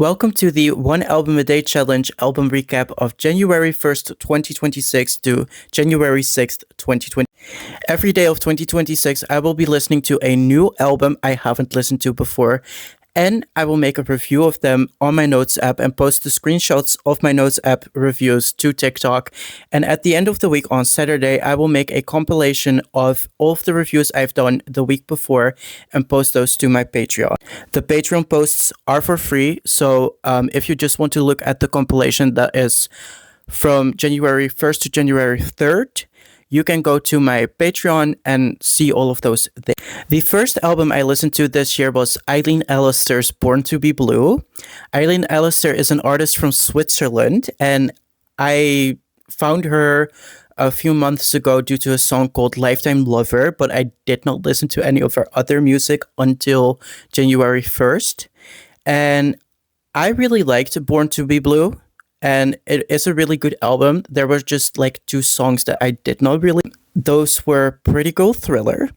Welcome to the One Album a Day Challenge album recap of January 1st, 2026 to January 6th, 2020. Every day of 2026, I will be listening to a new album I haven't listened to before, and I will make a review of them on my Notes app and post the screenshots of my Notes app reviews to TikTok. And at the end of the week on Saturday, I will make a compilation of all of the reviews I've done the week before and post those to my Patreon. The Patreon posts are for free, so if you just want to look at the compilation that is from January 1st to January 3rd, you can go to my Patreon and see all of those things. The first album I listened to this year was Eileen Alister's Born to be Blue. Eileen Alister is an artist from Switzerland, and I found her a few months ago due to a song called Lifetime Lover, but I did not listen to any of her other music until January 1st. And I really liked Born to be Blue. And it is a really good album. There were just like two songs that I did not really. Those were Pretty Girl Thriller.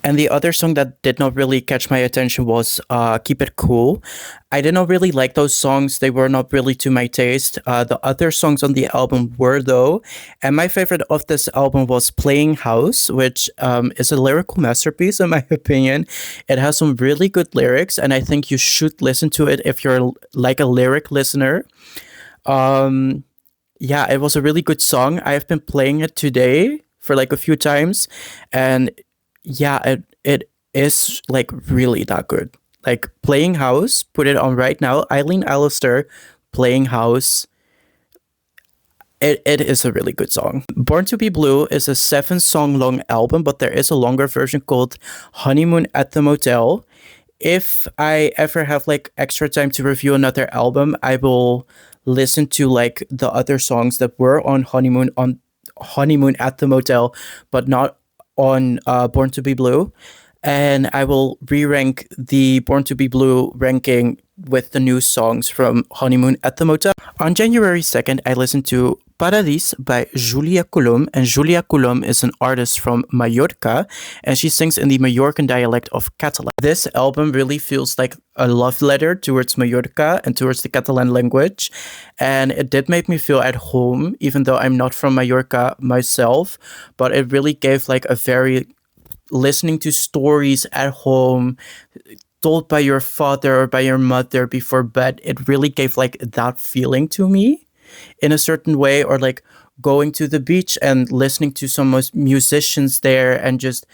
And the other song that did not really catch my attention was Keep It Cool. I did not really like those songs. They were not really to my taste. The other songs on the album were though. And my favorite of this album was Playing House, which is a lyrical masterpiece in my opinion. It has some really good lyrics, and I think you should listen to it if you're like a lyric listener. Yeah, it was a really good song. I've been playing it today for like a few times, and yeah, it is like really that good. Like Playing House, put it on right now. Eileen Alister, Playing House. It is a really good song. Born to be Blue is a 7-song long album, but there is a longer version called Honeymoon at the Motel. If I ever have like extra time to review another album, I will listen to like the other songs that were on Honeymoon at the Motel, but not on Born to be Blue. And I will re-rank the Born to be Blue ranking with the new songs from Honeymoon at the Motel. On January 2nd, I listened to Paradís by Júlia Colom, and Júlia Colom is an artist from Mallorca, and she sings in the Mallorcan dialect of Catalan. This album really feels like a love letter towards Mallorca and towards the Catalan language, and it did make me feel at home, even though I'm not from Mallorca myself, but it really gave like a very listening to stories at home told by your father or by your mother before bed. It really gave like that feeling to me in a certain way, or like going to the beach and listening to some musicians there and just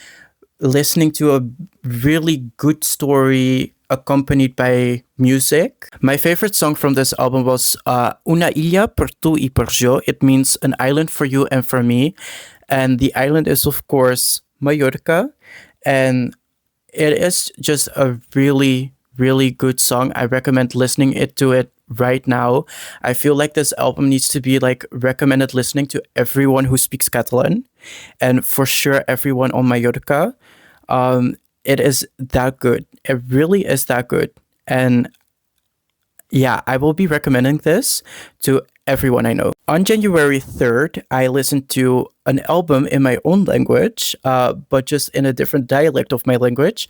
listening to a really good story accompanied by music. My favorite song from this album was Una Ilha per tu y per yo. It means an island for you and for me. And the island is, of course, Mallorca. And it is just a really, really good song. I recommend listening to it right now. I feel like this album needs to be like recommended listening to everyone who speaks Catalan, and for sure everyone on Mallorca. It is that good. It really is that good. And yeah, I will be recommending this to everyone I know. On January 3rd, I listened to an album in my own language, but just in a different dialect of my language.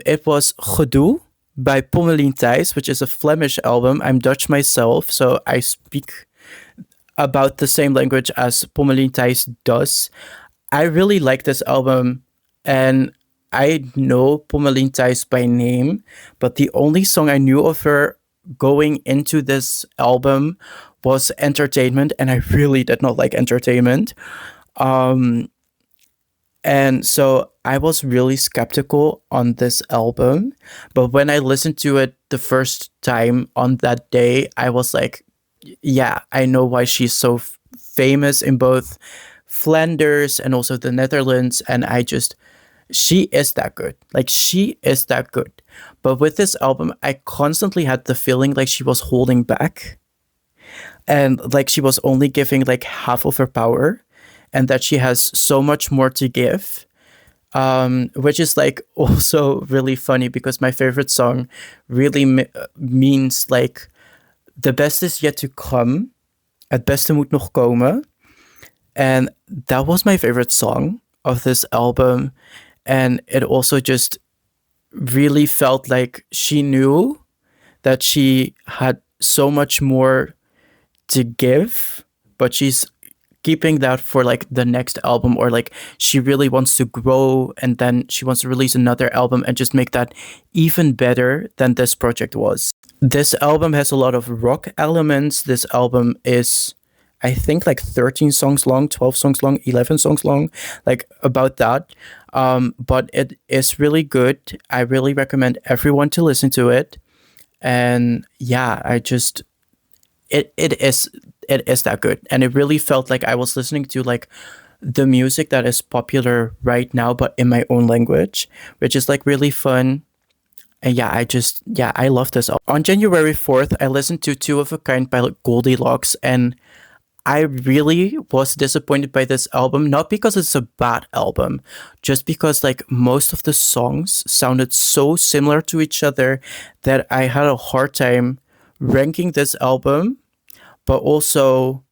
It was Gedoe by Pommelien, Thijs, which is a Flemish album. I'm Dutch myself, so I speak about the same language as Pommelien Thijs does. I really like this album, and I know Pommelien Thijs by name, but the only song I knew of her going into this album was Entertainment, and I really did not like Entertainment. And so I was really skeptical on this album, but when I listened to it the first time on that day, I was like, yeah, I know why she's so famous in both Flanders and also the Netherlands, and she is that good. Like, she is that good. But with this album, I constantly had the feeling like she was holding back, and like she was only giving like half of her power, and that she has so much more to give, which is like also really funny because my favorite song really means like the best is yet to come, het beste moet nog komen. And that was my favorite song of this album, and it also just really felt like she knew that she had so much more to give, but she's keeping that for like the next album, or like she really wants to grow and then she wants to release another album and just make that even better than this project was. This album has a lot of rock elements. This album is, I think, like 13 songs long, 12 songs long, 11 songs long, like about that. But it is really good. I really recommend everyone to listen to it. And yeah, it is that good. And it really felt like I was listening to like the music that is popular right now, but in my own language, which is like really fun. And yeah, I love this album. On January 4th, I listened to Two of a Kind by like Goldielocks, and I really was disappointed by this album, not because it's a bad album, just because like most of the songs sounded so similar to each other that I had a hard time ranking this album, but also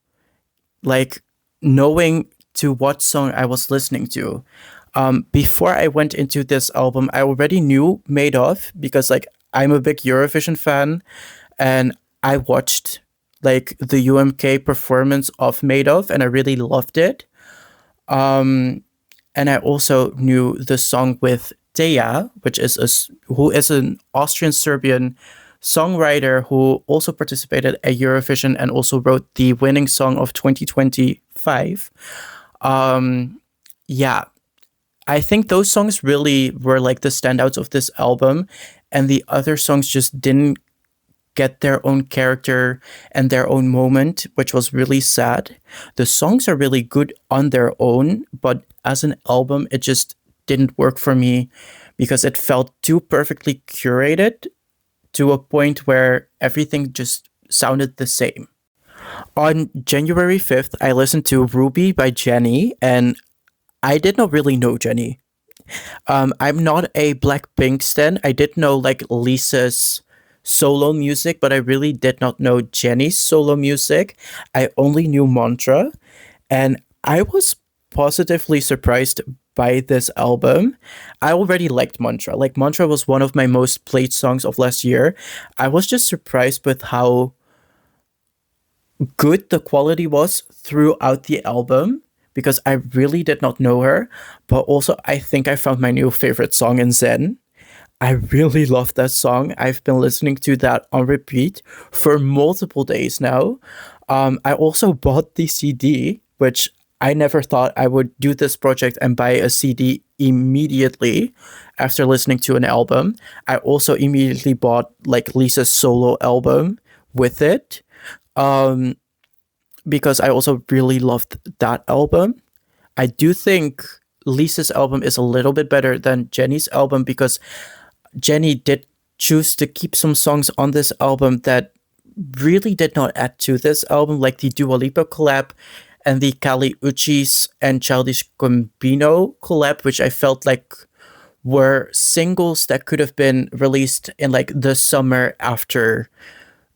like knowing to what song I was listening to. Before I went into this album, I already knew Made Of, because like I'm a big Eurovision fan, and I watched like the UMK performance of Made Of, and I really loved it. And I also knew the song with Teja, which is who is an Austrian Serbian songwriter who also participated at Eurovision and also wrote the winning song of 2025. Yeah, I think those songs really were like the standouts of this album, and the other songs just didn't get their own character and their own moment, which was really sad. The songs are really good on their own, but as an album, it just didn't work for me because it felt too perfectly curated to a point where everything just sounded the same. On January 5th, I listened to Ruby by JENNIE, and I did not really know JENNIE. I'm not a Blackpink stan. I did know like Lisa's solo music, but I really did not know JENNIE's solo music. I only knew Mantra, and I was positively surprised by this album. I already liked Mantra. Like Mantra was one of my most played songs of last year. I was just surprised with how good the quality was throughout the album, because I really did not know her, but also I think I found my new favorite song in Zen. I really love that song. I've been listening to that on repeat for multiple days now. I also bought the CD, which I never thought I would do this project and buy a CD immediately after listening to an album. I also immediately bought like Lisa's solo album with it. Because I also really loved that album. I do think Lisa's album is a little bit better than JENNIE's album, because JENNIE did choose to keep some songs on this album that really did not add to this album, like the Dua Lipa collab and the Kali Uchis and Childish Gambino collab, which I felt like were singles that could have been released in like the summer after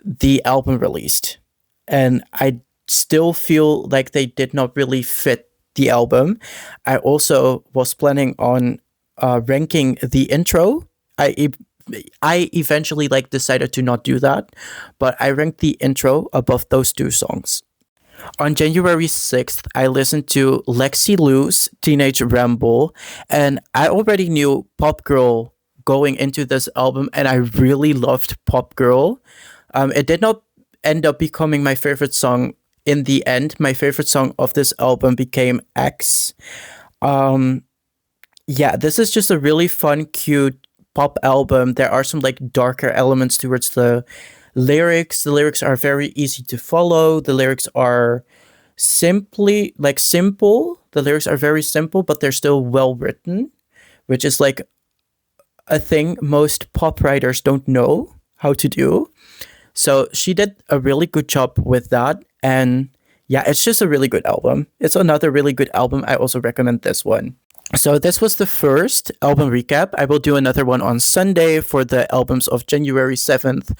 the album released. And I still feel like they did not really fit the album. I also was planning on ranking the intro. I eventually like decided to not do that, but I ranked the intro above those two songs. On January 6th, I listened to Lexie Lou's Teenage Ramble, and I already knew Pop Girl going into this album, and I really loved Pop Girl. It did not end up becoming my favorite song in the end. My favorite song of this album became X. Yeah, this is just a really fun, cute pop album. There are some like darker elements towards the lyrics. The lyrics are very easy to follow. The lyrics are simply like simple. The lyrics are very simple, but they're still well written, which is like a thing most pop writers don't know how to do. So she did a really good job with that. And yeah, it's just a really good album. It's another really good album. I also recommend this one. So this was the first album recap. I will do another one on Sunday for the albums of January 7th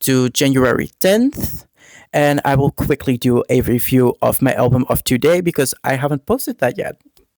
to January 10th. And I will quickly do a review of my album of today because I haven't posted that yet.